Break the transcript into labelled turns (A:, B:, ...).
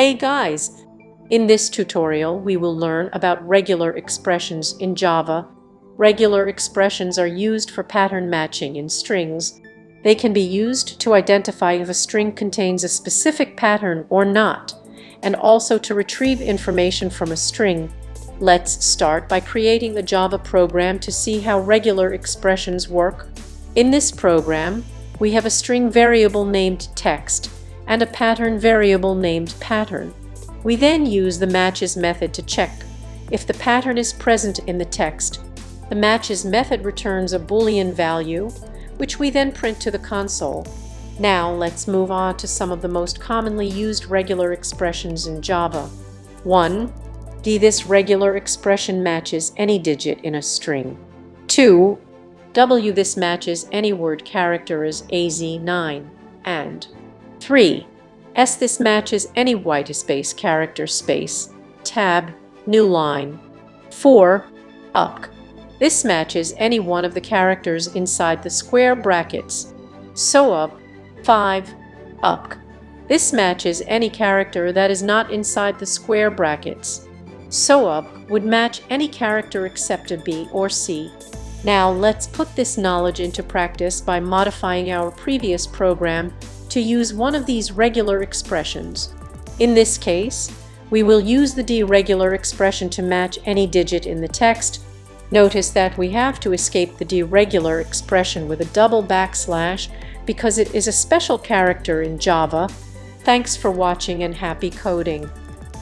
A: Hey guys! In this tutorial, we will learn about regular expressions in Java. Regular expressions are used for pattern matching in strings. They can be used to identify if a string contains a specific pattern or not, and also to retrieve information from a string. Let's start by creating a Java program to see how regular expressions work. In this program, we have a string variable named text and a pattern variable named pattern. We then use the matches method to check if the pattern is present in the text. The matches method returns a Boolean value, which we then print to the console. Now let's move on to some of the most commonly used regular expressions in Java. 1. This regular expression matches any digit in a string. 2. This matches any word character as AZ9. And 3. This matches any white space character space, tab, new line. 4. This matches any one of the characters inside the square brackets. So 5. This matches any character that is not inside the square brackets. So would match any character except a B or C. Now let's put this knowledge into practice by modifying our previous program to use one of these regular expressions. In this case, we will use the regular expression to match any digit in the text. Notice that we have to escape the regular expression with a double backslash because it is a special character in Java. Thanks for watching and happy coding!